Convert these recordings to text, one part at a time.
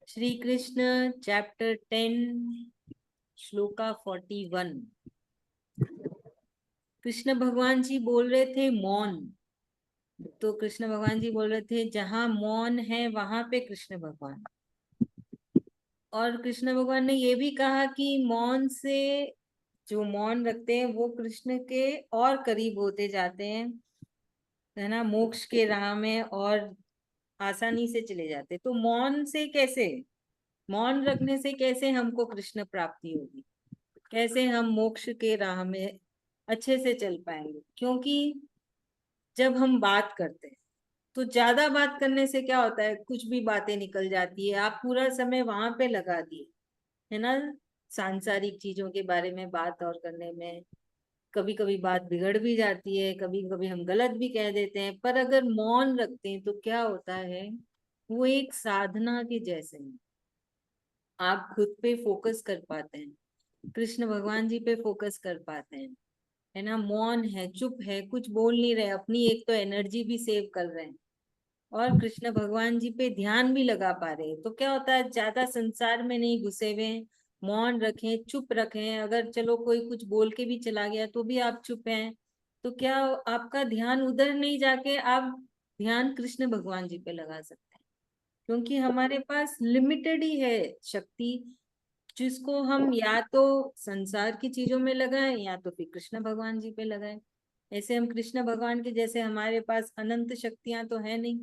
Shri Krishna chapter 10 shloka 41। Krishna भगवान जी बोल रहे थे मौन। तो कृष्ण भगवान जी बोल रहे थे जहां मौन है वहां पे कृष्ण भगवान। और कृष्ण भगवान ने ये भी कहा कि मौन से जो मौन रखते हैं वो कृष्ण के और करीब होते जाते हैं, है ना, मोक्ष के राह में और आसानी से चले जाते हैं। तो मौन से कैसे, मौन रखने से कैसे हमको कृष्ण प्राप्ति होगी, कैसे हम मोक्ष के राह में अच्छे से चल पाएंगे। क्योंकि जब हम बात करते हैं तो ज्यादा बात करने से क्या होता है, कुछ भी बातें निकल जाती है। आप पूरा समय वहां पे लगा दिए, है ना, सांसारिक चीजों के बारे में बात और करने में। कभी कभी बात बिगड़ भी जाती है, कभी कभी हम गलत भी कह देते हैं। पर अगर मौन रखते हैं तो क्या होता है, वो एक साधना के जैसे है। आप खुद पे फोकस कर पाते हैं, कृष्ण भगवान जी पे फोकस कर पाते हैं, है ना। मौन है, चुप है, कुछ बोल नहीं रहे, अपनी एक तो एनर्जी भी सेव कर रहे हैं और कृष्ण भगवान जी पे ध्यान भी लगा पा रहे हैं। तो क्या होता है, ज्यादा संसार में नहीं घुसे हुए हैं, मौन रखें, चुप रखें। अगर चलो कोई कुछ बोल के भी चला गया तो भी आप चुप हैं, तो क्या आपका ध्यान उधर नहीं जाके आप ध्यान कृष्ण भगवान जी पे लगा सकते हैं। क्योंकि हमारे पास लिमिटेड ही है शक्ति, जिसको हम या तो संसार की चीजों में लगाएं या तो फिर कृष्ण भगवान जी पे लगाएं। ऐसे हम कृष्ण भगवान के जैसे हमारे पास अनंत शक्तियां तो है नहीं,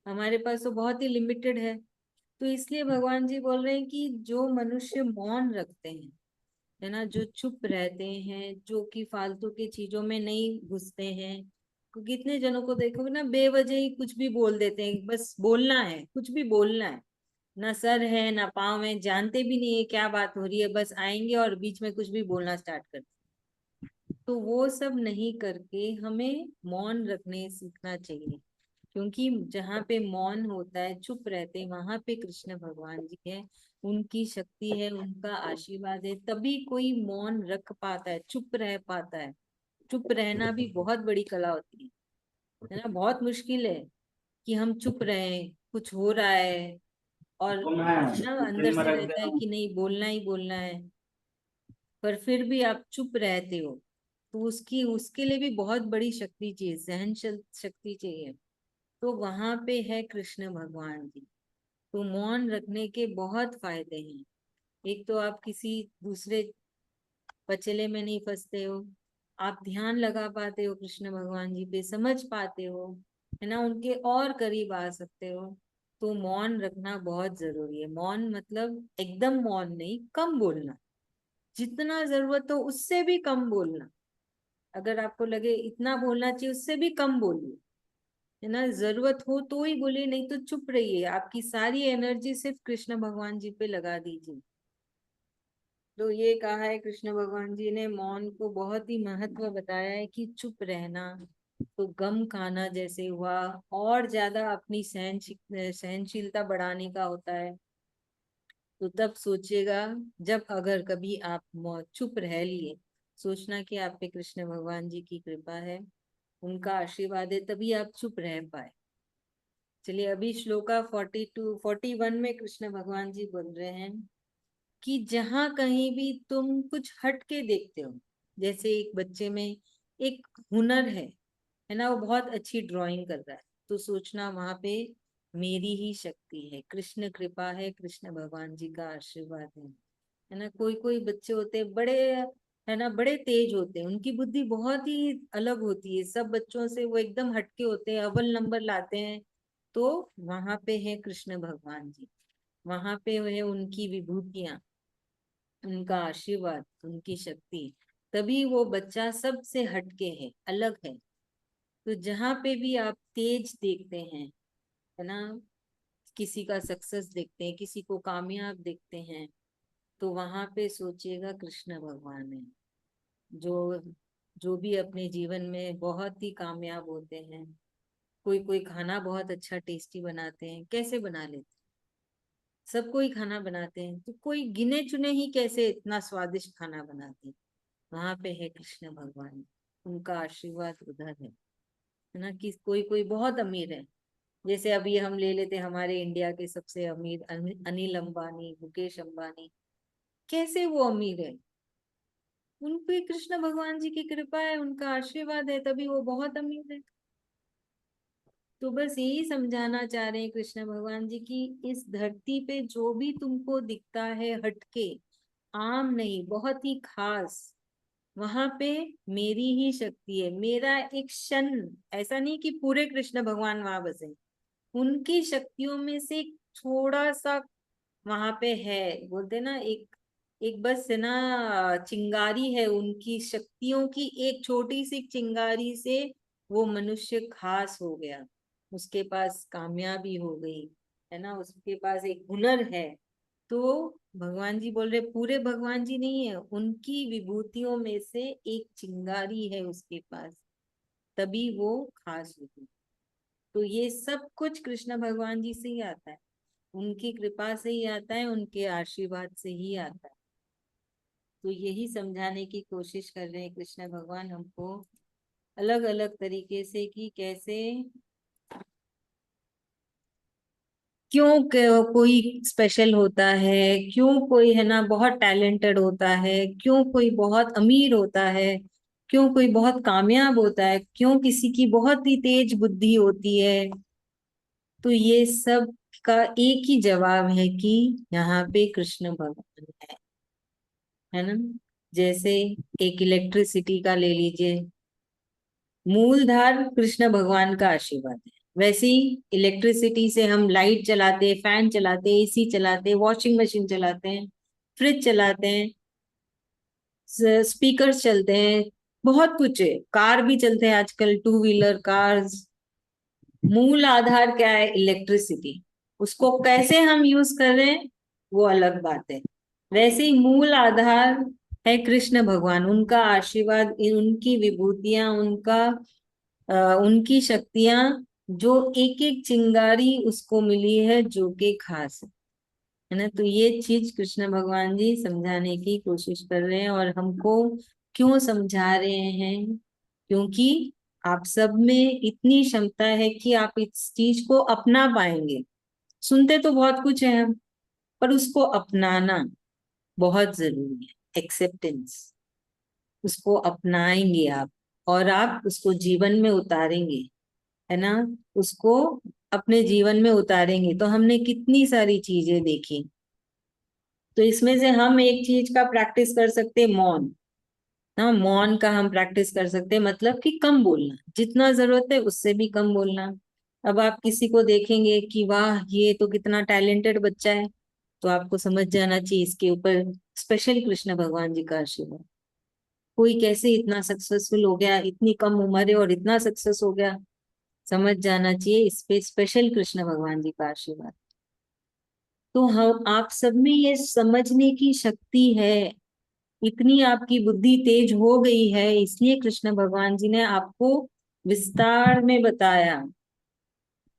हमारे पास तो बहुत ही लिमिटेड है। तो इसलिए भगवान जी बोल रहे हैं कि जो मनुष्य मौन रखते हैं, है ना, जो चुप रहते हैं, जो कि फालतू की चीजों में नहीं घुसते हैं। कितने जनों को देखोगे ना, बेवजह ही कुछ भी बोल देते हैं, बस बोलना है, कुछ भी बोलना है, ना सर है ना पाँव है, जानते भी नहीं है क्या बात हो रही है, बस आएंगे और बीच में कुछ भी बोलना स्टार्ट कर। तो वो सब नहीं करके हमें मौन रखने सीखना चाहिए। क्योंकि जहाँ पे मौन होता है, चुप रहते हैं, वहां पे कृष्ण भगवान जी है, उनकी शक्ति है, उनका आशीर्वाद है, तभी कोई मौन रख पाता है, चुप रह पाता है। चुप रहना भी बहुत बड़ी कला होती है ना। बहुत मुश्किल है कि हम चुप रहें, कुछ हो रहा है और ना अंदर से रहता है कि नहीं बोलना ही बोलना है, पर फिर भी आप चुप रहते हो। तो उसकी उसके लिए भी बहुत बड़ी शक्ति चाहिए, सहन शक्ति चाहिए। तो वहां पे है कृष्ण भगवान जी। तो मौन रखने के बहुत फायदे हैं। एक तो आप किसी दूसरे पचले में नहीं फंसते हो, आप ध्यान लगा पाते हो कृष्ण भगवान जी पे, समझ पाते हो, है ना, उनके और करीब आ सकते हो। तो मौन रखना बहुत जरूरी है। मौन मतलब एकदम मौन नहीं, कम बोलना, जितना जरूरत हो उससे भी कम बोलना। अगर आपको लगे इतना बोलना चाहिए, उससे भी कम बोलिए, है ना। जरूरत हो तो ही बोलिए, नहीं तो चुप रहिए। आपकी सारी एनर्जी सिर्फ कृष्ण भगवान जी पे लगा दीजिए। तो ये कहा है कृष्ण भगवान जी ने, मौन को बहुत ही महत्व बताया है कि चुप रहना तो गम खाना जैसे हुआ, और ज्यादा अपनी सहनशीलता बढ़ाने का होता है। तो तब सोचिएगा, जब अगर कभी आप चुप रह लिए, सोचना कि आप पे कृष्ण भगवान जी की कृपा है, उनका आशीर्वाद है, तभी आप चुप रह पाए। चलिए, अभी श्लोका 41 में कृष्ण भगवान जी बोल रहे हैं कि जहां कहीं भी तुम कुछ हट के देखते हो, जैसे एक बच्चे में एक हुनर है ना, वो बहुत अच्छी ड्राइंग कर रहा है, तो सोचना वहां पे मेरी ही शक्ति है, कृष्ण कृपा है, कृष्ण भगवान जी का आशीर्वाद है ना। कोई कोई बच्चे होते हैं बड़े, है ना, बड़े तेज होते हैं, उनकी बुद्धि बहुत ही अलग होती है, सब बच्चों से वो एकदम हटके होते हैं, अव्वल नंबर लाते हैं। तो वहां पे है कृष्ण भगवान जी, वहां पे है उनकी विभूतियां, उनका आशीर्वाद, उनकी शक्ति, तभी वो बच्चा सबसे हटके है, अलग है। तो जहां पे भी आप तेज देखते हैं, है ना, किसी का सक्सेस देखते हैं, किसी को कामयाब देखते हैं, तो वहां पे सोचिएगा कृष्ण भगवान है। जो जो भी अपने जीवन में बहुत ही कामयाब होते हैं, कोई कोई खाना बहुत अच्छा टेस्टी बनाते हैं, कैसे बना लेते हैं, सब कोई खाना बनाते हैं, तो कोई गिने चुने ही कैसे इतना स्वादिष्ट खाना बनाते हैं। वहां पे है कृष्ण भगवान, उनका आशीर्वाद उधर है ना। कि कोई कोई बहुत अमीर है, जैसे अभी हम ले लेते हमारे इंडिया के सबसे अमीर अनिल अंबानी, मुकेश अंबानी, कैसे वो अमीर है? उन पे कृष्ण भगवान जी की कृपा है, उनका आशीर्वाद है, तभी वो बहुत अमीर है। तो बस यही समझाना चाह रहे हैं कृष्ण भगवान जी की, इस धरती पे जो भी तुमको दिखता है हटके, आम नहीं, बहुत ही खास, वहां पे मेरी ही शक्ति है, मेरा एक क्षण। ऐसा नहीं कि पूरे कृष्ण भगवान वहां बसे, उनकी शक्तियों में से एक थोड़ा सा वहां पे है। बोलते ना, एक एक बस है ना, चिंगारी है उनकी शक्तियों की, एक छोटी सी चिंगारी से वो मनुष्य खास हो गया, उसके पास कामयाबी हो गई, है ना, उसके पास एक हुनर है। तो भगवान जी बोल रहे पूरे भगवान जी नहीं है, उनकी विभूतियों में से एक चिंगारी है उसके पास, तभी वो खास हुई। तो ये सब कुछ कृष्ण भगवान जी से ही आता है, उनकी कृपा से ही आता है, उनके आशीर्वाद से ही आता है। तो यही समझाने की कोशिश कर रहे हैं कृष्ण भगवान हमको, अलग अलग तरीके से, कि कैसे, क्यों कोई स्पेशल होता है, क्यों कोई है ना बहुत टैलेंटेड होता है, क्यों कोई बहुत अमीर होता है, क्यों कोई बहुत कामयाब होता है, क्यों किसी की बहुत ही तेज बुद्धि होती है। तो ये सब का एक ही जवाब है कि यहाँ पे कृष्ण भगवान है ना। जैसे एक इलेक्ट्रिसिटी का ले लीजिए, मूलधार कृष्ण भगवान का आशीर्वाद है। वैसे ही इलेक्ट्रिसिटी से हम लाइट चलाते, फैन चलाते, एसी चलाते, वॉशिंग मशीन चलाते हैं, फ्रिज चलाते हैं, स्पीकर चलते हैं, बहुत कुछ है, कार भी चलते हैं आजकल, टू व्हीलर कार्स। मूल आधार क्या है? इलेक्ट्रिसिटी। उसको कैसे हम यूज कर रहे हैं वो अलग बात है। वैसे ही मूल आधार है कृष्ण भगवान, उनका आशीर्वाद, उनकी विभूतियां, उनकी शक्तियां, जो एक एक चिंगारी उसको मिली है जो कि खास है ना। तो ये चीज कृष्ण भगवान जी समझाने की कोशिश कर रहे हैं, और हमको क्यों समझा रहे हैं? क्योंकि आप सब में इतनी क्षमता है कि आप इस चीज को अपना पाएंगे। सुनते तो बहुत कुछ है हम, पर उसको अपनाना बहुत जरूरी है, एक्सेप्टेंस। उसको अपनाएंगे आप, और आप उसको जीवन में उतारेंगे, है ना, उसको अपने जीवन में उतारेंगे। तो हमने कितनी सारी चीजें देखी, तो इसमें से हम एक चीज का प्रैक्टिस कर सकते हैं, मौन। ना, मौन का हम प्रैक्टिस कर सकते हैं, मतलब कि कम बोलना, जितना जरूरत है उससे भी कम बोलना। अब आप किसी को देखेंगे कि वाह ये तो कितना टैलेंटेड बच्चा है, तो आपको समझ जाना चाहिए इसके ऊपर स्पेशल कृष्ण भगवान जी का आशीर्वाद। कोई कैसे इतना सक्सेसफुल हो गया, इतनी कम उम्र है और इतना सक्सेस हो गया, समझ जाना चाहिए इस पे स्पेशल कृष्ण भगवान जी का आशीर्वाद। तो हम आप सब में ये समझने की शक्ति है, इतनी आपकी बुद्धि तेज हो गई है, इसलिए कृष्ण भगवान जी ने आपको विस्तार में बताया,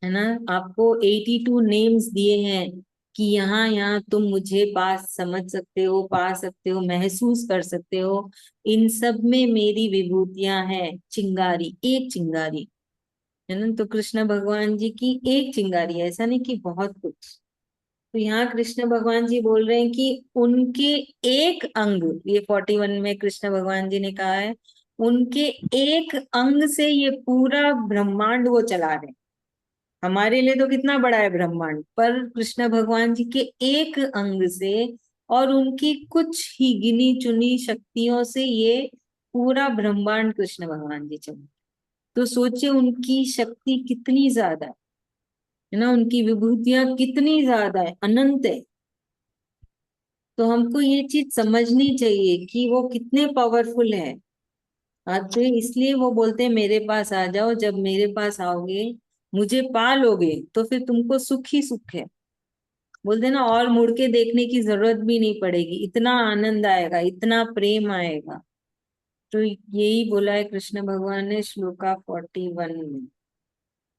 है ना, आपको 82 नेम्स दिए हैं कि यहाँ यहाँ तुम मुझे पास समझ सकते हो, पा सकते हो, महसूस कर सकते हो। इन सब में मेरी विभूतियां हैं, चिंगारी, एक चिंगारी, है ना। तो कृष्ण भगवान जी की एक चिंगारी है, ऐसा नहीं कि बहुत कुछ। तो यहाँ कृष्ण भगवान जी बोल रहे हैं कि उनके एक अंग, ये 41 में कृष्ण भगवान जी ने कहा है, उनके एक अंग से ये पूरा ब्रह्मांड वो चला रहे हैं। हमारे लिए तो कितना बड़ा है ब्रह्मांड, पर कृष्ण भगवान जी के एक अंग से और उनकी कुछ ही गिनी चुनी शक्तियों से ये पूरा ब्रह्मांड कृष्ण भगवान जी चला। तो सोचिए उनकी शक्ति कितनी ज्यादा है ना, उनकी विभूतियां कितनी ज्यादा है, अनंत है। तो हमको ये चीज समझनी चाहिए कि वो कितने पावरफुल है। हाँ, तो इसलिए वो बोलते हैं मेरे पास आ जाओ, जब मेरे पास आओगे, मुझे पा लोगे, तो फिर तुमको सुख ही सुख है। बोलते ना, और मुड़ के देखने की जरूरत भी नहीं पड़ेगी, इतना आनंद आएगा, इतना प्रेम आएगा। तो यही बोला है कृष्ण भगवान ने श्लोका 41 में।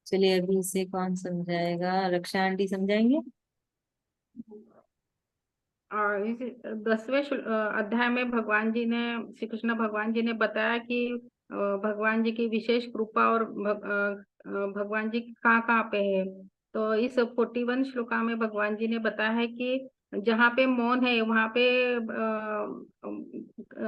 चलिए अभी इसे कौन समझाएगा? रक्षा आंटी समझाएंगे। और इस 10वें अध्याय में भगवान जी ने, श्री कृष्ण भगवान जी ने बताया कि भगवान जी की विशेष कृपा और भगवान जी कहाँ कहाँ पे है। तो इस 41 श्लोका में भगवान जी ने बताया है कि जहाँ पे मौन है वहां पे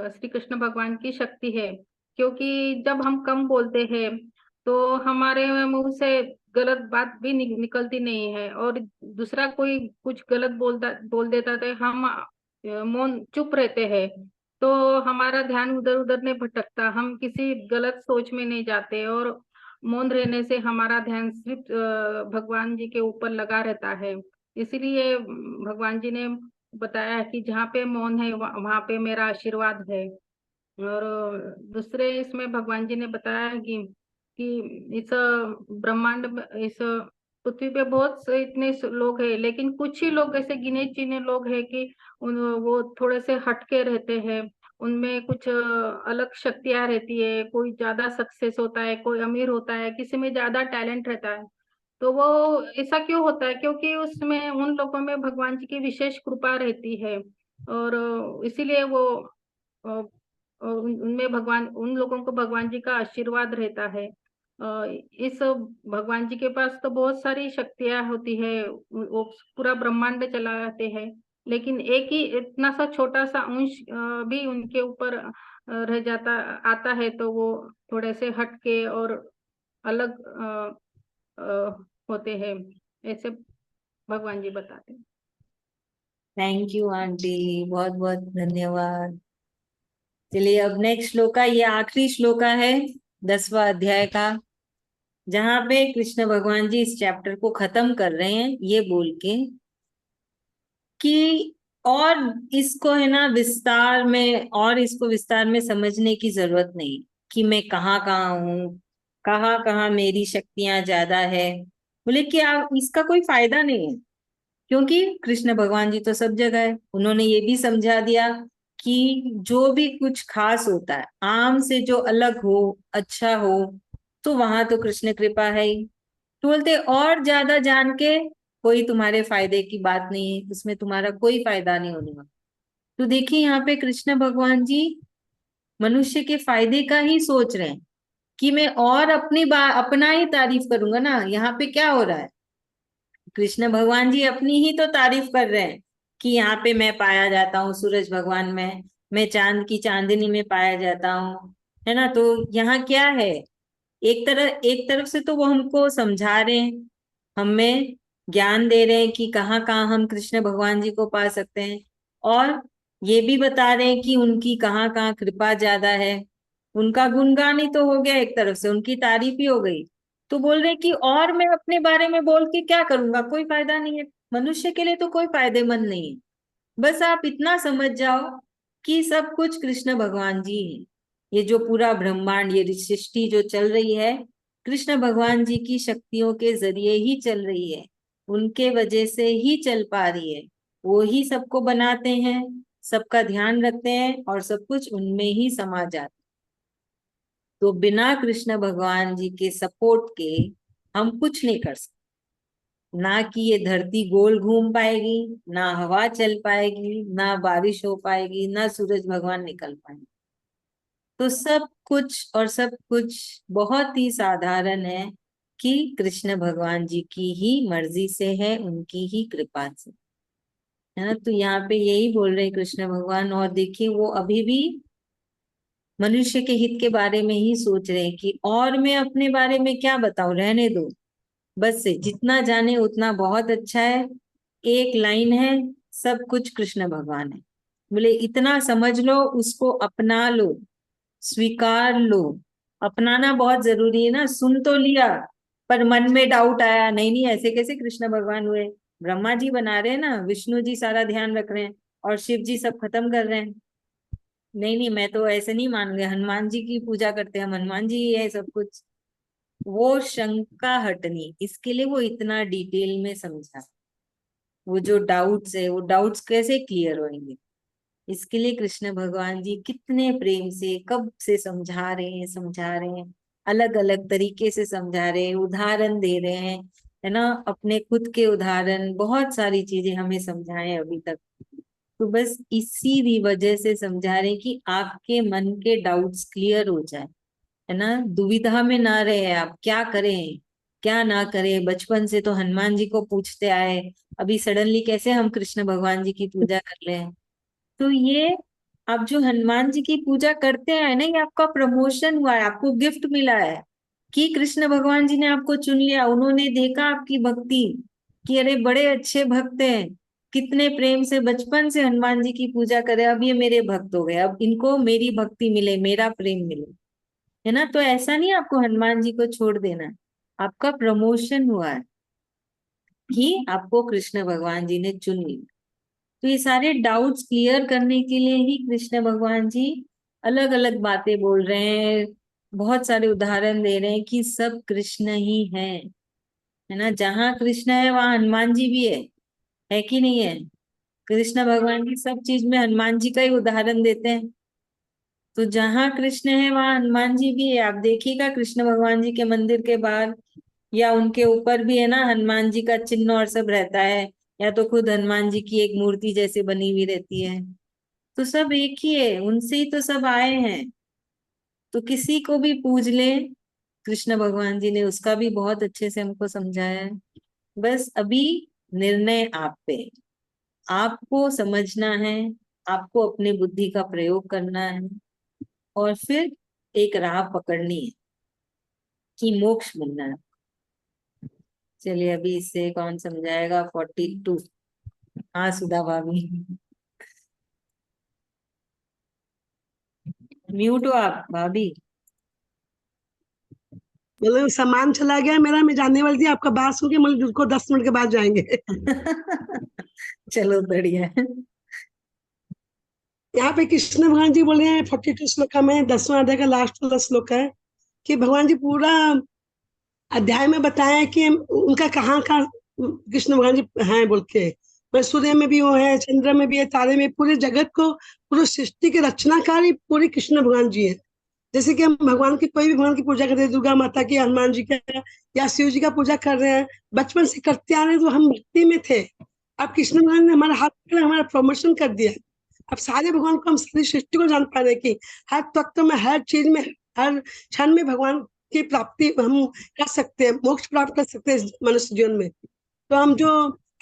श्री कृष्ण भगवान की शक्ति है। क्योंकि जब हम कम बोलते हैं तो हमारे मुंह से गलत बात भी निकलती नहीं है, और दूसरा कोई कुछ गलत बोल देता तो हम मौन चुप रहते हैं। तो हमारा ध्यान उधर उधर नहीं भटकता, हम किसी गलत सोच में नहीं जाते, और मौन रहने से हमारा ध्यान सिर्फ भगवान जी के ऊपर लगा रहता है। इसीलिए भगवान जी ने बताया है कि जहाँ पे मौन है वहां पे मेरा आशीर्वाद है। और दूसरे इसमें भगवान जी ने बताया है कि इस ब्रह्मांड में, इस पृथ्वी पे बहुत से इतने लोग हैं, लेकिन कुछ ही लोग ऐसे गिने चुने लोग हैं कि वो थोड़े से हटके रहते हैं। उनमें कुछ अलग शक्तियां रहती है, कोई ज्यादा सक्सेस होता है, कोई अमीर होता है, किसी में ज्यादा टैलेंट रहता है। तो वो ऐसा क्यों होता है? क्योंकि उसमें उन लोगों में भगवान जी की विशेष कृपा रहती है, और इसीलिए वो उनमें भगवान, उन लोगों को भगवान जी का आशीर्वाद रहता है। इस भगवान जी के पास तो बहुत सारी शक्तियां होती है, वो पूरा ब्रह्मांड चलाते हैं, लेकिन एक ही इतना सा छोटा सा अंश भी उनके ऊपर रह जाता आता है, तो वो थोड़े से हटके और अलग होते हैं, ऐसे भगवान जी बताते हैं। थैंक यू आंटी, बहुत बहुत धन्यवाद। चलिए अब नेक्स्ट श्लोका, ये आखिरी श्लोका है 10वां अध्याय का, जहां पे कृष्ण भगवान जी इस चैप्टर को खत्म कर रहे हैं ये बोल के कि और इसको है ना विस्तार में, और इसको विस्तार में समझने की जरूरत नहीं कि मैं कहाँ कहाँ हूँ, कहाँ कहाँ मेरी शक्तियां ज्यादा है। बोले कि आप इसका कोई फायदा नहीं है, क्योंकि कृष्ण भगवान जी तो सब जगह है। उन्होंने ये भी समझा दिया कि जो भी कुछ खास होता है, आम से जो अलग हो, अच्छा हो, तो वहां तो कृष्ण कृपा है ही। तो बोलते और ज्यादा जान के कोई तुम्हारे फायदे की बात नहीं है, उसमें तुम्हारा कोई फायदा नहीं होने वाला। तो देखिए यहाँ पे कृष्ण भगवान जी मनुष्य के फायदे का ही सोच रहे हैं कि मैं और अपनी बात अपना ही तारीफ करूंगा ना। यहाँ पे क्या हो रहा है, कृष्ण भगवान जी अपनी ही तो तारीफ कर रहे हैं कि यहाँ पे मैं पाया जाता हूँ सूरज भगवान में, मैं चांद की चांदनी में पाया जाता हूँ, है ना। तो यहाँ क्या है, एक तरफ से तो वो हमको समझा रहे हैं, हमें ज्ञान दे रहे हैं कि कहाँ कहाँ हम कृष्ण भगवान जी को पा सकते हैं, और ये भी बता रहे हैं कि उनकी कहाँ कहाँ कृपा ज्यादा है। उनका गुणगान ही तो हो गया, एक तरफ से उनकी तारीफ ही हो गई। तो बोल रहे कि और मैं अपने बारे में बोल के क्या करूंगा, कोई फायदा नहीं है, मनुष्य के लिए तो कोई फायदेमंद नहीं है। बस आप इतना समझ जाओ कि सब कुछ कृष्ण भगवान जी है। ये जो पूरा ब्रह्मांड, ये सृष्टि जो चल रही है, कृष्ण भगवान जी की शक्तियों के जरिए ही चल रही है, उनके वजह से ही चल पा रही है। वो ही सबको बनाते हैं, सबका ध्यान रखते हैं, और सब कुछ उनमें ही समा जाता है। तो बिना कृष्ण भगवान जी के सपोर्ट के हम कुछ नहीं कर सकते। ना कि ये धरती गोल घूम पाएगी, ना हवा चल पाएगी, ना बारिश हो पाएगी, ना सूरज भगवान निकल पाएंगे। तो सब कुछ और सब कुछ बहुत ही साधारण है कि कृष्ण भगवान जी की ही मर्जी से है, उनकी ही कृपा से, है ना। तो यहाँ पे यही बोल रहे हैं कृष्ण भगवान। और देखिए वो अभी भी मनुष्य के हित के बारे में ही सोच रहे हैं कि और मैं अपने बारे में क्या बताऊं, रहने दो, बस से जितना जाने उतना बहुत अच्छा है। एक लाइन है, सब कुछ कृष्ण भगवान है। बोले इतना समझ लो, उसको अपना लो, स्वीकार लो। अपनाना बहुत जरूरी है ना, सुन तो लिया पर मन में डाउट आया, नहीं नहीं ऐसे कैसे कृष्ण भगवान हुए, ब्रह्मा जी बना रहे हैं ना, विष्णु जी सारा ध्यान रख रहे हैं, और शिव जी सब खत्म कर रहे हैं। नहीं नहीं मैं तो ऐसे नहीं मान गए, हनुमान जी की पूजा करते हैं हम, हनुमान जी ही है सब कुछ। वो शंका हटनी, इसके लिए वो इतना डिटेल में समझा। वो जो डाउट्स है, वो डाउट्स कैसे क्लियर होंगे, इसके लिए कृष्ण भगवान जी कितने प्रेम से कब से समझा रहे हैं, समझा रहे हैं, अलग अलग तरीके से समझा रहे हैं, उदाहरण दे रहे हैं, है ना। अपने खुद के उदाहरण, बहुत सारी चीजें हमें समझाएं अभी तक। तो बस इसी भी वजह से समझा रहे हैं कि आपके मन के डाउट्स क्लियर हो जाए, है ना, दुविधा में ना रहे, आप क्या करें क्या ना करें। बचपन से तो हनुमान जी को पूछते आए, अभी सडनली कैसे हम कृष्ण भगवान जी की पूजा कर लें। तो ये आप जो हनुमान जी की पूजा करते हैं ना, ये आपका प्रमोशन हुआ है, आपको गिफ्ट मिला है कि कृष्ण भगवान जी ने आपको चुन लिया। उन्होंने देखा आपकी भक्ति कि अरे बड़े अच्छे भक्त हैं, कितने प्रेम से बचपन से हनुमान जी की पूजा करे, अब ये मेरे भक्त हो गए, अब इनको मेरी भक्ति मिले, मेरा प्रेम मिले। है ना, तो ऐसा नहीं आपको हनुमान जी को छोड़ देना है। आपका प्रमोशन हुआ है कि आपको कृष्ण भगवान जी ने चुन लिया। तो ये सारे डाउट्स क्लियर करने के लिए ही कृष्ण भगवान जी अलग अलग बातें बोल रहे हैं, बहुत सारे उदाहरण दे रहे हैं कि सब कृष्ण ही है ना, जहाँ कृष्ण है वहां हनुमान जी भी है कि नहीं है। कृष्ण भगवान जी सब चीज में हनुमान जी का ही उदाहरण देते हैं। तो जहाँ कृष्ण है वहां हनुमान जी भी है। आप देखिएगा कृष्ण भगवान जी के मंदिर के बाहर या उनके ऊपर भी है ना, हनुमान जी का चिन्ह और सब रहता है, या तो खुद हनुमान जी की एक मूर्ति जैसे बनी हुई रहती है। तो सब एक ही है, उनसे ही तो सब आए हैं। तो किसी को भी पूज ले, कृष्ण भगवान जी ने उसका भी बहुत अच्छे से हमको समझाया है। बस अभी निर्णय आप पे, आपको समझना है, आपको अपनी बुद्धि का प्रयोग करना है, और फिर एक राह पकड़नी है कि मोक्ष मिलना है। चलिए अभी इससे कौन समझाएगा, 42। हाँ सुधा भाभी, म्यूट हो आप भाभी। मतलब सामान चला गया मेरा, मैं जाने वाली थी, आपका बात सुन के मतलब उसको 10 मिनट के बाद जाएंगे। चलो बढ़िया है। यहाँ पे कृष्ण भगवान जी बोले हैं 42 श्लोक में, 10वां अध्याय का लास्ट वाला श्लोक है कि भगवान जी पूरा अध्याय में बताया कि उनका कहाँ का कृष्ण भगवान जी हैं बोल के। मैं सूर्य में भी वो है, चंद्र में भी है, तारे में, पूरे जगत को, पूरी सृष्टि के रचनाकारी पूरे कृष्ण भगवान जी है। जैसे कि हम भगवान की कोई भी भगवान की पूजा करते हैं, दुर्गा माता की, हनुमान जी का या शिव जी का पूजा कर रहे हैं, बचपन से करते आ रहे हैं, तो हम भक्ति में थे। अब कृष्ण भगवान ने हमारा हाथ पकड़ा, हमारा प्रमोशन कर दिया। अब सारे भगवान को, हम सारी सृष्टि को जान पा रहे हैं कि हर तत्व में, हर चीज में, हर क्षण में भगवान की प्राप्ति हम कर सकते हैं, मोक्ष प्राप्त कर सकते हैं इस मनुष्य जीवन में। तो हम जो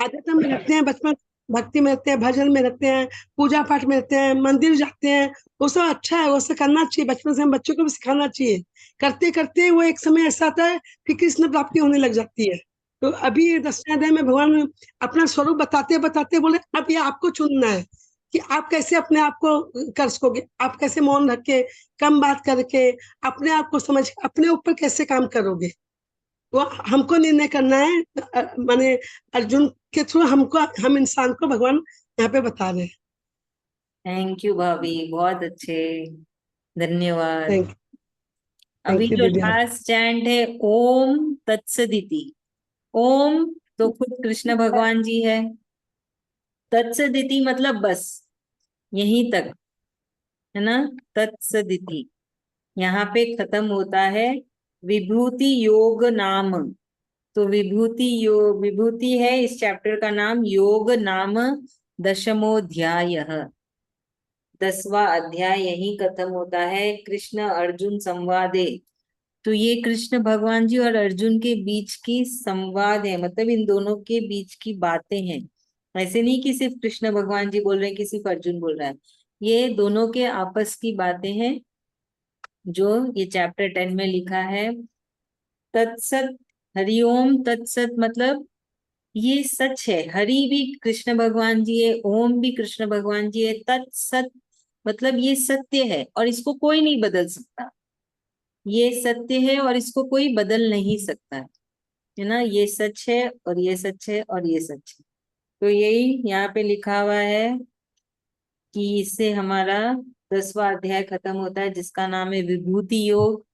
आध्यात्म में रहते हैं, बचपन भक्ति में रहते हैं, भजन में रहते हैं, पूजा पाठ में रहते हैं, मंदिर जाते हैं, वो सब अच्छा है, वो सब करना चाहिए। बचपन से हम बच्चों को भी सिखाना चाहिए। करते करते वो एक समय ऐसा आता है कि कृष्ण प्राप्ति होने लग जाती है। तो अभी 10वें अध्याय में भगवान अपना स्वरूप बताते बताते बोले अब ये आपको चुनना है कि आप कैसे अपने आप को कर सकोगे, आप कैसे मौन रख के, कम बात करके, अपने आप को समझ अपने ऊपर कैसे काम करोगे, वो हमको निर्णय करना है। माने अर्जुन के थ्रू हमको, हम इंसान को भगवान यहाँ पे बता रहे हैं। थैंक यू भाभी, बहुत अच्छे, धन्यवाद। थैंक अभी थैंक यू जो दीदी आप। लास्ट चैंट है, ओम तत्सदिति। ओम तो खुद कृष्ण भगवान जी है, तत्सदिति मतलब बस यहीं तक, है ना। तत्सदिति यहाँ पे खत्म होता है। विभूति योग नाम, तो विभूति योग, विभूति है इस चैप्टर का नाम, योग नाम 10वां अध्याय। 10वां अध्याय यही खत्म होता है। कृष्ण अर्जुन संवादे, तो ये कृष्ण भगवान जी और अर्जुन के बीच की संवाद है, मतलब इन दोनों के बीच की बातें हैं। ऐसे नहीं कि सिर्फ कृष्ण भगवान जी बोल रहे हैं कि सिर्फ अर्जुन बोल रहा है, ये दोनों के आपस की बातें हैं जो ये चैप्टर 10 में लिखा है। तत्सत, हरिओम तत्सत मतलब ये सच है। हरि भी कृष्ण भगवान जी है, ओम भी कृष्ण भगवान जी है, तत्सत मतलब ये सत्य है और इसको कोई नहीं बदल सकता। ये सत्य है और इसको कोई बदल नहीं सकता, है ना। ये सच है और ये सच है और ये सच है। तो यही यहाँ पे लिखा हुआ है कि इससे हमारा 10वां अध्याय खत्म होता है, जिसका नाम है विभूति योग,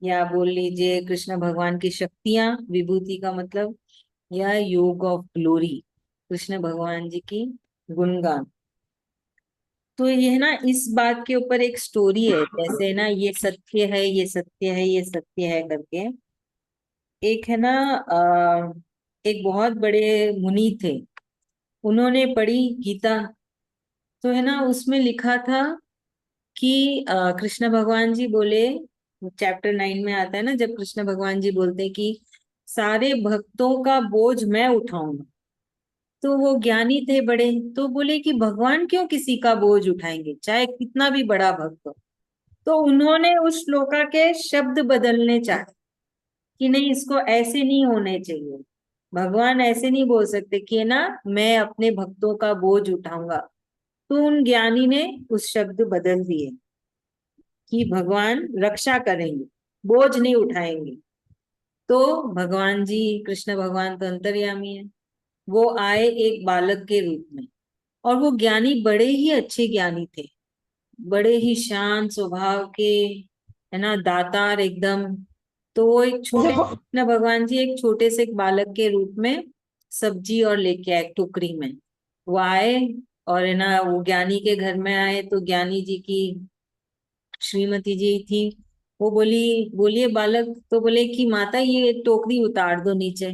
या बोल लीजिए कृष्ण भगवान की शक्तियां, विभूति का मतलब, या योग ऑफ ग्लोरी, कृष्ण भगवान जी की गुणगान। तो ये ना इस बात के ऊपर एक स्टोरी है, जैसे ना ये सत्य है, ये सत्य है, ये सत्य है करके। एक है ना, एक बहुत बड़े मुनि थे, उन्होंने पढ़ी गीता। तो है ना उसमें लिखा था कि कृष्ण भगवान जी बोले, चैप्टर 9 में आता है ना, जब कृष्ण भगवान जी बोलते हैं कि सारे भक्तों का बोझ मैं उठाऊंगा। तो वो ज्ञानी थे बड़े, तो बोले कि भगवान क्यों किसी का बोझ उठाएंगे, चाहे कितना भी बड़ा भक्त हो। तो उन्होंने उस श्लोका के शब्द बदलने चाहे कि नहीं, इसको ऐसे नहीं होने चाहिए, भगवान ऐसे नहीं बोल सकते कि ना मैं अपने भक्तों का बोझ उठाऊंगा। तो उन ज्ञानी ने उस शब्द बदल दिए कि भगवान रक्षा करेंगे, बोझ नहीं उठाएंगे। तो भगवान जी, कृष्ण भगवान तो अंतर्यामी है, वो आए एक बालक के रूप में। और वो ज्ञानी बड़े ही अच्छे ज्ञानी थे, बड़े ही शांत स्वभाव के, है ना, दातार एकदम। तो वो एक छोटे देखो, ना, भगवान जी एक छोटे से एक बालक के रूप में सब्जी और लेके आए टोकरी में। वो आए और है ना, वो ज्ञानी के घर में आए, तो ज्ञानी जी की श्रीमती जी थी। वो बोली, बोलिए बालक। तो बोले कि माता ये टोकरी उतार दो नीचे।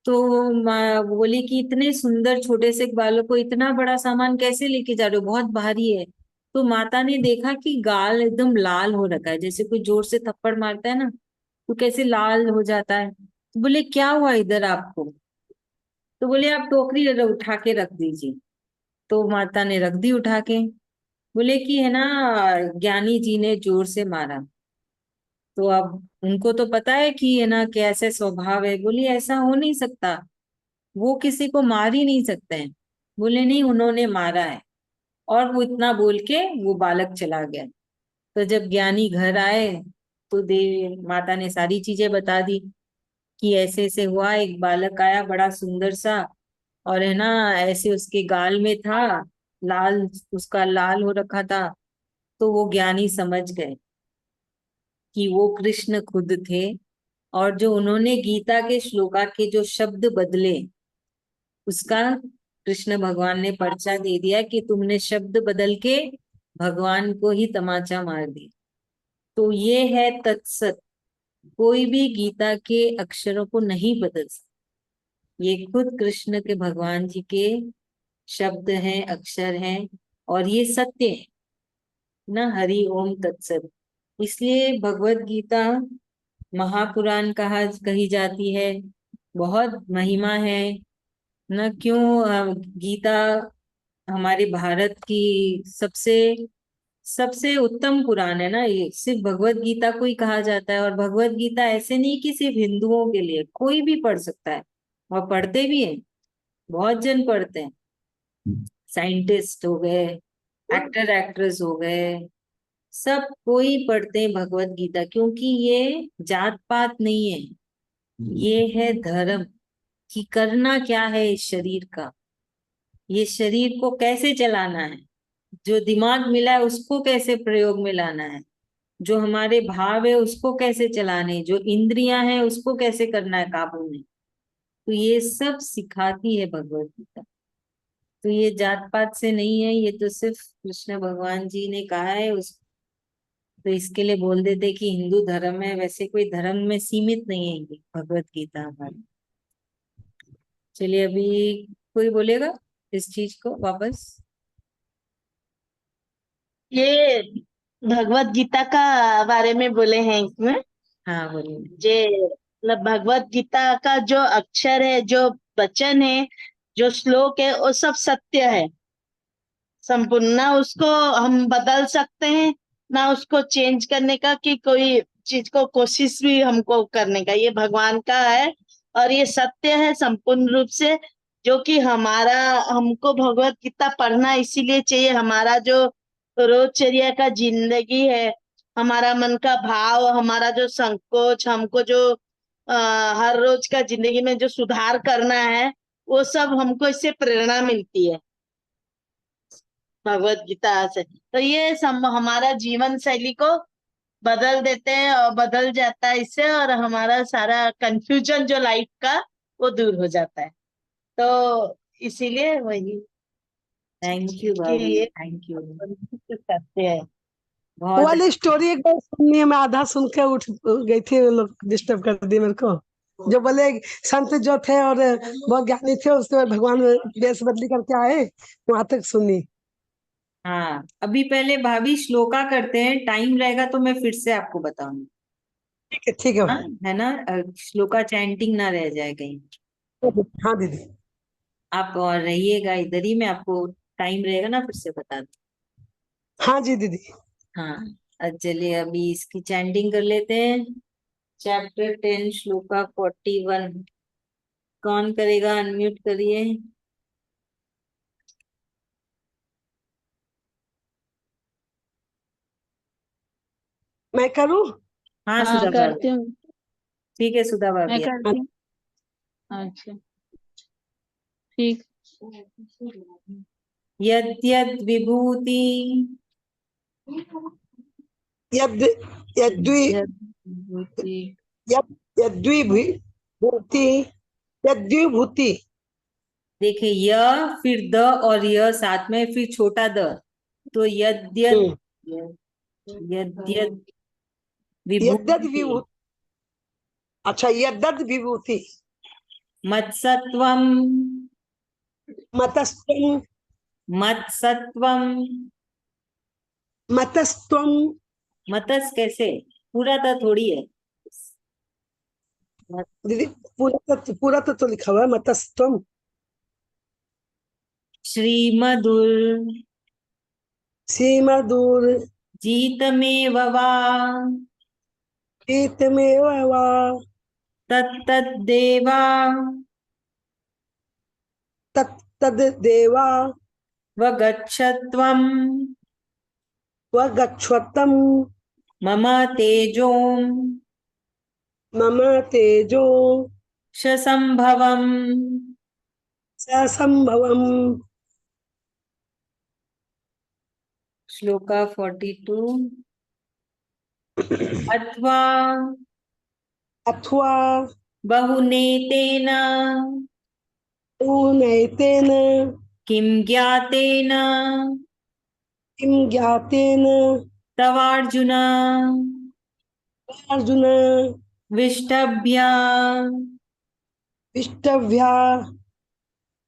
तो वो बोली कि इतने सुंदर छोटे से बालक को इतना बड़ा सामान कैसे लेके जा रहे हो, बहुत भारी है। तो माता ने देखा कि गाल एकदम लाल हो रखा है, जैसे कोई जोर से थप्पड़ मारता है ना, तो कैसे लाल हो जाता है। तो बोले क्या हुआ इधर आपको। तो बोले आप टोकरी उठा के रख दीजिए। तो माता ने रख दी उठा के। बोले कि है ना, ज्ञानी जी ने जोर से मारा। तो अब उनको तो पता है कि है ना कैसे स्वभाव है। बोली ऐसा हो नहीं सकता, वो किसी को मार ही नहीं सकते हैं। बोले नहीं, उन्होंने मारा है। और वो इतना बोल के वो बालक चला गया। तो जब ज्ञानी घर आए, तो देवी माता ने सारी चीजें बता दी कि ऐसे ऐसे हुआ, एक बालक आया बड़ा सुंदर सा, और है ना ऐसे उसके गाल में था लाल, उसका लाल हो रखा था। तो वो ज्ञानी समझ गए कि वो कृष्ण खुद थे। और जो उन्होंने गीता के श्लोका के जो शब्द बदले, उसका कृष्ण भगवान ने पर्चा दे दिया कि तुमने शब्द बदल के भगवान को ही तमाचा मार दिया। तो ये है तत्सत। कोई भी गीता के अक्षरों को नहीं बदल सकता, ये खुद कृष्ण के भगवान जी के शब्द हैं, अक्षर हैं, और ये सत्य है ना। हरि ओम तत्सत। इसलिए भगवत गीता महापुराण कही जाती है, बहुत महिमा है ना। क्यों गीता हमारे भारत की सबसे सबसे उत्तम पुराण है ना। ये सिर्फ भगवत गीता को ही कहा जाता है, और भगवत गीता ऐसे नहीं कि सिर्फ हिंदुओं के लिए, कोई भी पढ़ सकता है। और पढ़ते भी हैं, बहुत जन पढ़ते हैं। साइंटिस्ट हो गए, एक्टर एक्ट्रेस हो गए, सब कोई पढ़ते हैं भगवत गीता, क्योंकि ये जात पात नहीं है, ये है धर्म कि करना क्या है इस शरीर का, ये शरीर को कैसे चलाना है, जो दिमाग मिला है उसको कैसे प्रयोग में लाना है, जो हमारे भाव है उसको कैसे चलाने, जो इंद्रियां हैं उसको कैसे करना है काबू में। तो ये सब सिखाती है भगवत गीता। तो ये जात पात से नहीं है, ये तो सिर्फ कृष्ण भगवान जी ने कहा है उस। तो इसके लिए बोल देते कि हिंदू धर्म है, वैसे कोई धर्म में सीमित नहीं है ये भगवत गीता हमारी। चलिए अभी कोई बोलेगा इस चीज को वापस। ये भगवत गीता का बारे में बोले हैं इसमें। हाँ बोलिए। जे मतलब भगवत गीता का जो अक्षर है, जो वचन है, जो श्लोक है, वो सब सत्य है संपूर्ण। ना उसको हम बदल सकते हैं, ना उसको चेंज करने का कि कोई चीज को कोशिश भी हमको करने का। ये भगवान का है और ये सत्य है संपूर्ण रूप से। जो कि हमारा हमको भगवत गीता पढ़ना इसीलिए चाहिए। हमारा जो रोजचर्या का जिंदगी है, हमारा मन का भाव, हमारा जो संकोच, हमको जो हर रोज का जिंदगी में जो सुधार करना है, वो सब हमको इससे प्रेरणा मिलती है भगवत गीता से। तो ये हमारा जीवन शैली को बदल देते हैं और बदल जाता है इससे, और हमारा सारा कंफ्यूजन जो लाइफ का वो दूर हो जाता है। तो इसीलिए वही थैंक यू कि भाभी, ये थैंक यू। करते हैं। वो बहुत वाली स्टोरी एक बार सुननी है, मैं आधा सुन के उठ गई थी, वो लोग डिस्टर्ब कर दिए मेरे को। जो बोले संत जो थे और बहुत ज्ञानी थे, उसके बाद भगवान वेश बदली करके आए, वहां तक सुनी। हाँ, अभी पहले भाभी श्लोका करते हैं, टाइम रहेगा तो मैं फिर से आपको बताऊंगी। ठीक है हाँ, है ना, श्लोका चैंटिंग ना रह जाए कहीं। हाँ दीदी। आप और रहिएगा इधर ही, मैं आपको टाइम रहेगा ना फिर से बता दूँ। हाँ जी दीदी। हाँ, चलिए अभी इसकी चैंटिंग कर लेते हैं। चैप्टर 10 श्लोका 41। कौन करेगा, अनम्यूट करिए। मैं करूँ? हाँ हाँ सुधा करती भाभी, हूँ। ठीक है सुधा मैं भाभी। करती हूँ। अच्छा ठीक। यद्यद् विभूति यद यद्वि यद विभूति यद यद्विभूति यद्विभूति। देखिए य फिर द और य साथ में फिर छोटा द, तो यद्यद्, हम्म, यद्यद् यद्यद् विभूति विभूति। अच्छा, यद्यद् विभूति। मत्सत्वम, मतस्त्वं मत्सत्वम, मतस्त्वं। मतस कैसे, पूरा था थोड़ी है। दीदी पूरा तो लिखा हुआ है मतस्त्वं। श्रीमधुर सीमदूर जीतमेव वा प्रीतमेव वा तत्तद्देवा तत्तद्देवा वगच्छत्वम् वगच्छत्वं मम तेजो मम तेजो शसंभवम्। ससंभवम्। श्लोका 42। अथवा अथवा बहुनेतेन नैतेन किं ज्ञातेन किं ज्ञातेन तवार्जुन अर्जुन विष्टभ्य इष्टव्या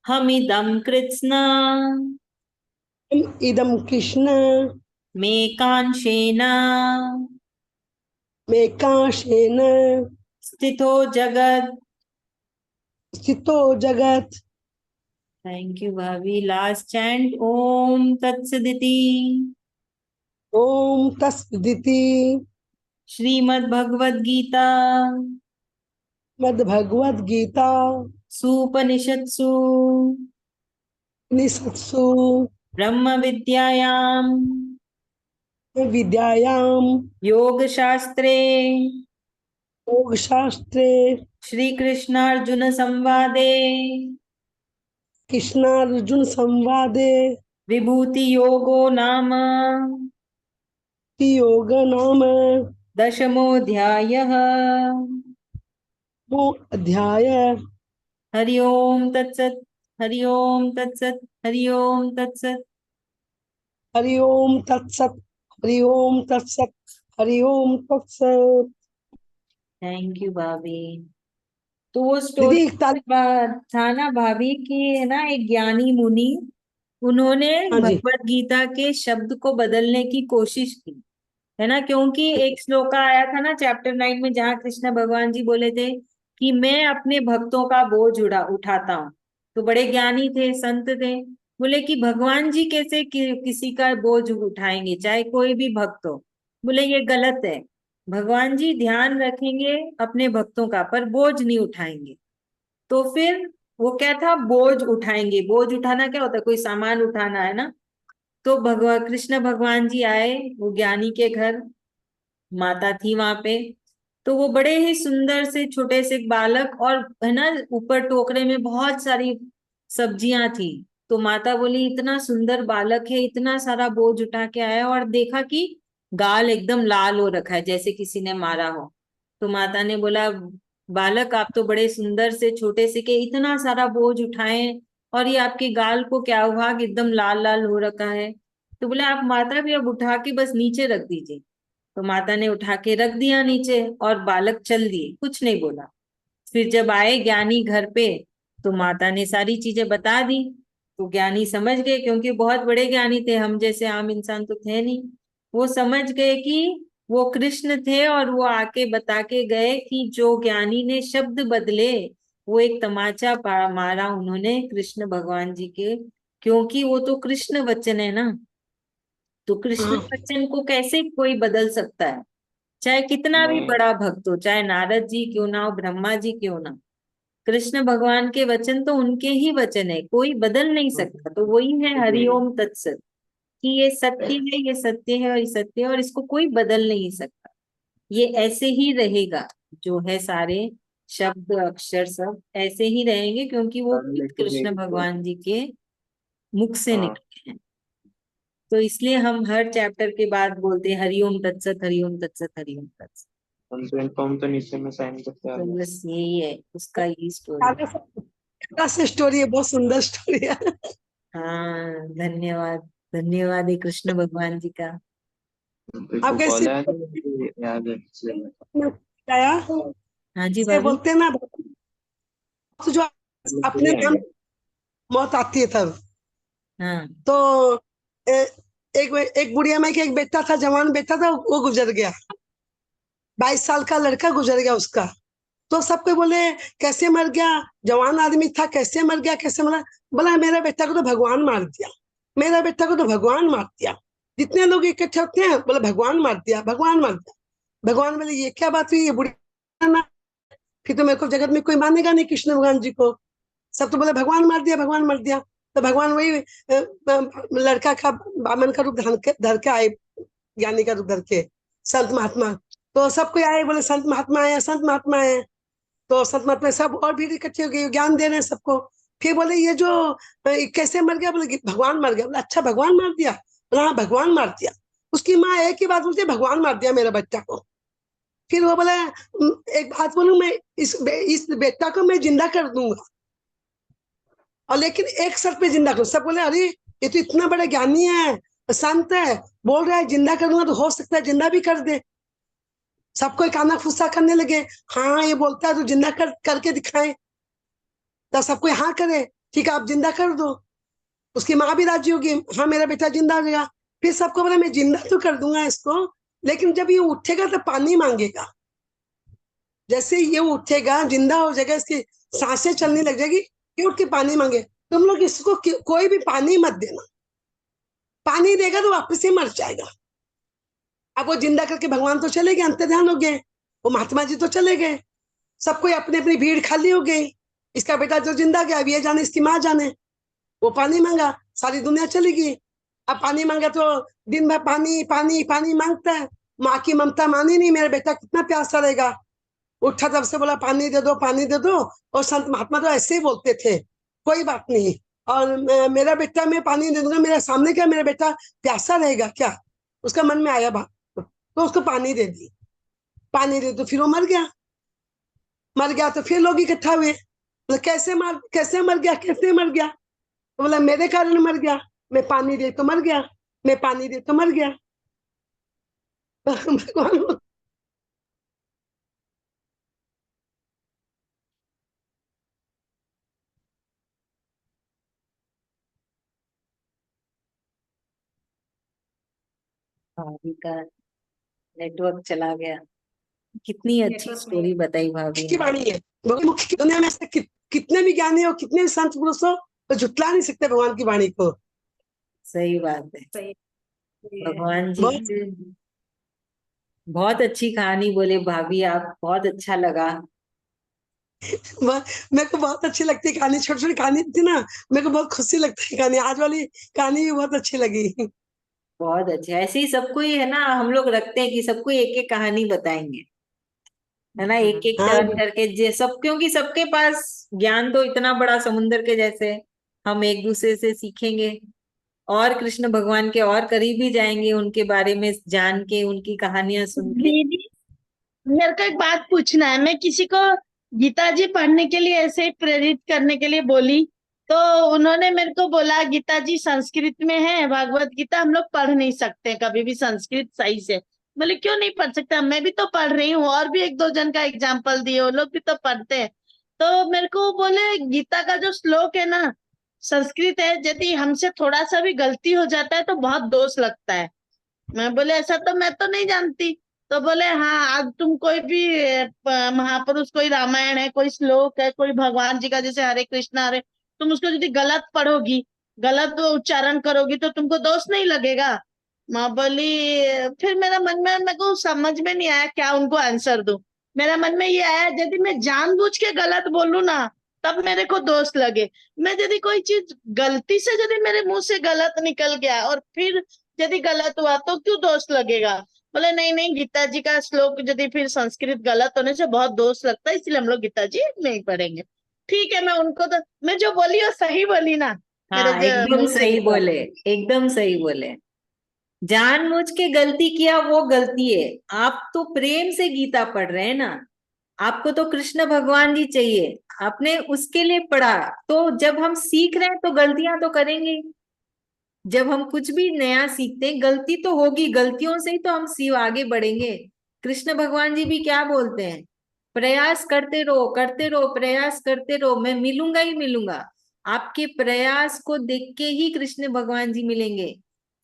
हमिदं कृत्स्न इदं कृष्ण मे कांशेन मेकाशेन स्थितो जगत्। स्थितो जगत्। थैंक यू भाभी। लास्ट चैंट ओम तत्सदिति। ओम तत्सदिति। श्रीमद् भगवद गीता मद् भगवद गीता सुपनिषत्सु निसत्सु ब्रह्म विद्यायां विद्यायां योग शास्त्रे योगशास्त्रे श्री कृष्णार्जुन संवादे कृष्णार्जुन संवादे विभूति योगो नाम योग नाम दशमोऽध्यायः। वो अध्याय। हरि ओम तत्सत्, हरि ओम तत्सत्, हरि ओम तत्सत्। हरि ओम तत्सत। हरि ओम तत्सत। हरि ओम तत्सत। थैंक यू भाभी। तो वो दीदी स्टोरी एक तारीख। था ना भाभी कि है ना, एक ज्ञानी मुनि, उन्होंने हाँ जी। भगवत गीता के शब्द को बदलने की कोशिश की, है ना, क्योंकि एक श्लोक आया था ना चैप्टर 9 में, जहाँ कृष्ण भगवान जी बोले थे कि मैं अपने भक्तों का बोझ उठाता हूँ। तो बड़े ज्ञानी थे, संत थे, बोले कि भगवान जी कैसे किसी का बोझ उठाएंगे, चाहे कोई भी भक्त हो। बोले ये गलत है, भगवान जी ध्यान रखेंगे अपने भक्तों का पर बोझ नहीं उठाएंगे। तो फिर वो क्या था, बोझ उठाएंगे। बोझ उठाना क्या होता है, कोई सामान उठाना, है ना। तो भगवान कृष्ण भगवान जी आए वो ज्ञानी के घर, माता थी वहां पे। तो वो बड़े ही सुंदर से छोटे से एक बालक, और है ना ऊपर टोकरे में बहुत सारी सब्जियां थी। तो माता बोली इतना सुंदर बालक है, इतना सारा बोझ उठा के आया, और देखा कि गाल एकदम लाल हो रखा है जैसे किसी ने मारा हो। तो माता ने बोला बालक आप तो बड़े सुंदर से छोटे से के इतना सारा बोझ उठाए, और ये आपके गाल को क्या हुआ कि एकदम लाल लाल हो रखा है। तो बोले आप माता भी अब उठा के बस नीचे रख दीजिए। तो माता ने उठा के रख दिया नीचे, और बालक चल दिए, कुछ नहीं बोला। फिर जब आए ज्ञानी घर पे, तो माता ने सारी चीजें बता दी। तो ज्ञानी समझ गए, क्योंकि बहुत बड़े ज्ञानी थे, हम जैसे आम इंसान तो थे नहीं। वो समझ गए कि वो कृष्ण थे, और वो आके बता के गए कि जो ज्ञानी ने शब्द बदले, वो एक तमाचा मारा उन्होंने कृष्ण भगवान जी के, क्योंकि वो तो कृष्ण वचन है ना। तो कृष्ण हाँ वचन को कैसे कोई बदल सकता है? चाहे कितना भी नहीं। बड़ा भक्त हो, चाहे नारद जी क्यों ना हो, ब्रह्मा जी क्यों ना, कृष्ण भगवान के वचन तो उनके ही वचन है, कोई बदल नहीं सकता। तो वही है हरिओम तत्सत, कि ये सत्य है, ये सत्य है, और ये सत्य है, और इसको कोई बदल नहीं सकता। ये ऐसे ही रहेगा, जो है सारे शब्द अक्षर सब ऐसे ही रहेंगे, क्योंकि वो खुद कृष्ण भगवान जी के मुख से हाँ, निकले हैं। तो इसलिए हम हर चैप्टर के बाद बोलते हैं हरिओम तत्सत, हरिओम तत्सत, हरिओम तत्सत। हम तो इन्फॉर्म तो नीचे में साइन करते आ तो गए। बस यही है, उसका यही स्टोरी। प्यारा से स्टोरी है, बहुत सुंदर स्टोरी है। हाँ, धन्यवाद। धन्यवाद है कृष्ण भगवान जी का। आप बिल्कुल कैसे कॉल आया था, मुझे याद है इसलिए। आया हाँ जी से भाभी। बोलते हैं ना, तो जो अपने नाम मौत आती है तब। हाँ। तो एक बुढ़िया माई का एक बेटा था, जवान बेटा था, वो गुजर गया। 22 साल का लड़का गुजर गया उसका। तो सबको बोले कैसे मर गया, जवान आदमी था, कैसे मर गया, कैसे मरा? बोला मेरा बेटा को तो भगवान मार दिया, मेरा बेटा को तो भगवान मार दिया। जितने लोग इकट्ठे होते हैं बोले भगवान मार दिया, भगवान मार दिया। भगवान बोले ये क्या बात हुई, ये बुढ़िया ना, फिर तो मेरे को जगत में कोई मानेगा नहीं कृष्ण भगवान जी को। सब तो बोले भगवान मार दिया, भगवान मार दिया। तो भगवान वही लड़का का बामन का रूप धर के आए, ज्ञानी का रूप धर के, संत महात्मा। तो सबको आए, बोले संत महात्मा आए, संत महात्मा आए। तो संत महात्मा सब और भीड़ इकट्ठी हो गई, ज्ञान दे रहे हैं सबको। फिर बोले ये जो कैसे मर गया, बोले भगवान मर गया। बोले अच्छा भगवान मार दिया? बोला हाँ भगवान मार दिया। उसकी माँ एक ही बात बोलती है, भगवान मार दिया मेरे बच्चा को। फिर वो बोला एक बात बोलूं मैं, इस बेटा को मैं जिंदा कर दूंगा, और लेकिन एक शर्त पे जिंदा करो। सब बोले अरे ये तो इतना बड़ा ज्ञानी है, संत है, बोल रहा है जिंदा कर दूंगा, तो हो सकता है जिंदा भी कर दे। सबको काना फूसा करने लगे, हाँ ये बोलता है तो जिंदा करके दिखाए। तो सबको हाँ करे, ठीक है आप जिंदा कर दो। उसकी माँ भी राजी होगी, हाँ मेरा बेटा जिंदा हो जाएगा। फिर सबको बोला मैं जिंदा तो कर दूंगा इसको, लेकिन जब ये उठेगा तो पानी मांगेगा। जैसे ये उठेगा जिंदा हो जाएगा, इसकी सांसें चलने लग जाएगी, ये उठ के पानी मांगे। तुम लोग इसको कोई भी पानी मत देना, पानी देगा तो वापस ही मर जाएगा। अब वो जिंदा करके भगवान तो चले गए, अंतर्ध्यान हो गए, वो महात्मा जी तो चले गए, सबको अपनी अपनी भीड़ खाली हो गई। इसका बेटा जो जिंदा गया, अब ये जाने इसकी माँ जाने। वो पानी मांगा, सारी दुनिया चली गई। अब पानी मांगा तो दिन भर पानी पानी पानी मांगता है, माँ की ममता मानी नहीं, मेरा बेटा कितना प्यासा रहेगा। उठा तब से बोला पानी दे दो, पानी दे दो। और संत महात्मा तो ऐसे ही बोलते थे, कोई बात नहीं, और मेरा बेटा मैं पानी दे दूंगा, मेरे सामने क्या मेरा बेटा प्यासा रहेगा क्या? उसका मन में आया बात, तो उसको पानी दे दी। पानी दे तो फिर वो मर गया। मर गया तो फिर लोग इकट्ठा हुए, बोले कैसे मर गया, कैसे मर गया? तो बोला मेरे कारण मर गया, मैं पानी दे तो मर गया, मैं पानी दे तो मर गया। भगवान भाभी का नेटवर्क चला गया। कितनी अच्छी नेटवर्क नहीं। स्टोरी बताई भाभी की ने। वाणी है। भगवान मुख्य की दुनिया में ऐसे कितने भी ज्ञानी हो, कितने भी संत पुरुष हो, तो झुटला नहीं सकते भगवान की वाणी को। सही बात है। सही है। भगवान जी बहुत की बहुत अच्छी कहानी बोले भाभी आप, बहुत अच्छा लगा। मेरे को बहुत अच्छी लगती है कहानी, छोटी छोटी कहानी थी ना, मेरे को बहुत खुशी लगती है कहानी। आज वाली कहानी भी बहुत अच्छी लगी। बहुत अच्छे, ऐसे ही सबको ही है ना, हम लोग रखते हैं कि सबको एक एक कहानी बताएंगे, है ना, एक एक हाँ टर्न करके सब, क्योंकि सबके पास ज्ञान तो इतना बड़ा समुंदर के जैसे है। हम एक दूसरे से सीखेंगे, और कृष्ण भगवान के और करीब ही जाएंगे, उनके बारे में जान के, उनकी कहानियां सुन के। दीदी, मेरे को एक बात पूछना है। मैं किसी को गीता जी पढ़ने के लिए ऐसे ही प्रेरित करने के लिए बोली, तो उन्होंने मेरे को बोला गीता जी संस्कृत में है, भागवत गीता हम लोग पढ़ नहीं सकते कभी भी संस्कृत सही से। बोले क्यों नहीं पढ़ सकते, मैं भी तो पढ़ रही हूँ, और भी एक दो जन का एग्जाम्पल दिए, वो लोग भी तो पढ़ते हैं। तो मेरे को बोले गीता का जो श्लोक है ना, संस्कृत है, यदि हमसे थोड़ा सा भी गलती हो जाता है तो बहुत दोष लगता है। मैं बोले ऐसा तो मैं तो नहीं जानती। तो बोले हाँ, आज तुम कोई भी महापुरुष, कोई रामायण है, कोई श्लोक है, कोई भगवान जी का, जैसे हरे कृष्णा हरे, तुम उसको यदि गलत पढ़ोगी, गलत उच्चारण करोगी तो तुमको दोष नहीं लगेगा? माँ बोली, फिर मेरा मन में, मेरे को समझ में नहीं आया क्या उनको आंसर दूं। मेरा मन में ये आया, यदि मैं जानबूझ के गलत बोलूं ना तब मेरे को दोष लगे। मैं यदि कोई चीज गलती से यदि मेरे मुंह से गलत निकल गया और फिर यदि गलत हुआ तो क्यों दोष लगेगा? बोले नहीं नहीं, गीता जी का श्लोक यदि फिर संस्कृत गलत होने से बहुत दोष लगता है, इसलिए हम लोग गीता जी नहीं पढ़ेंगे। ठीक है, मैं उनको तो, मैं जो बोली वो सही बोली ना, मेरे हाँ, जो एकदम मुंह से सही निकला। बोले, एकदम सही बोले। जानबूझ के गलती किया वो गलती है। आप तो प्रेम से गीता पढ़ रहे हैं ना, आपको तो कृष्ण भगवान जी चाहिए, आपने उसके लिए पढ़ा। तो जब हम सीख रहे हैं तो गलतियां तो करेंगे ही। जब हम कुछ भी नया सीखते हैं गलती तो होगी, गलतियों से ही तो हम आगे बढ़ेंगे। कृष्ण भगवान जी भी क्या बोलते हैं, प्रयास करते रहो, प्रयास करते रहो, मैं मिलूंगा ही मिलूंगा। आपके प्रयास को देख के ही कृष्ण भगवान जी मिलेंगे।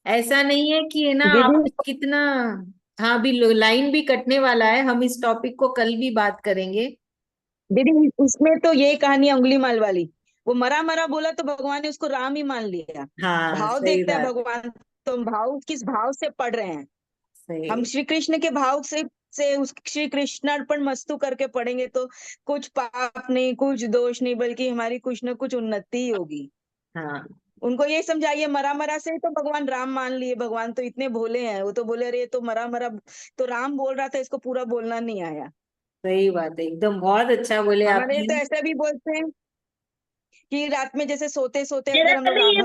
ऐसा नहीं है कि है ना दीदी आप कितना। हाँ, अभी लाइन भी कटने वाला है, हम इस टॉपिक को कल भी बात करेंगे। दीदी इसमें तो ये कहानी है उंगली माल वाली। वो मरा मरा बोला तो भगवान ने उसको राम ही मान लिया। हाँ, भाव सही देखता है बात, भगवान, तो हम भाव किस भाव से पढ़ रहे हैं। हम सही। श्री कृष्ण के भाव से उस श्री कृष्णार्पण मस्तु करके पढ़ेंगे तो कुछ पाप नहीं, कुछ दोष नहीं, बल्कि हमारी कुछ न कुछ उन्नति ही होगी। हाँ, उनको ये समझाइए, मरा मरा से तो भगवान राम मान लिए। भगवान तो इतने भोले हैं, वो तो बोले अरे ये तो मरा मरा तो राम बोल रहा था, इसको पूरा बोलना नहीं आया। सही बात है, एकदम बहुत अच्छा बोले हमारे आपने। तो ऐसा भी बोलते हैं कि रात में जैसे सोते सोते मेरा अगर हम लोग खाली ये राम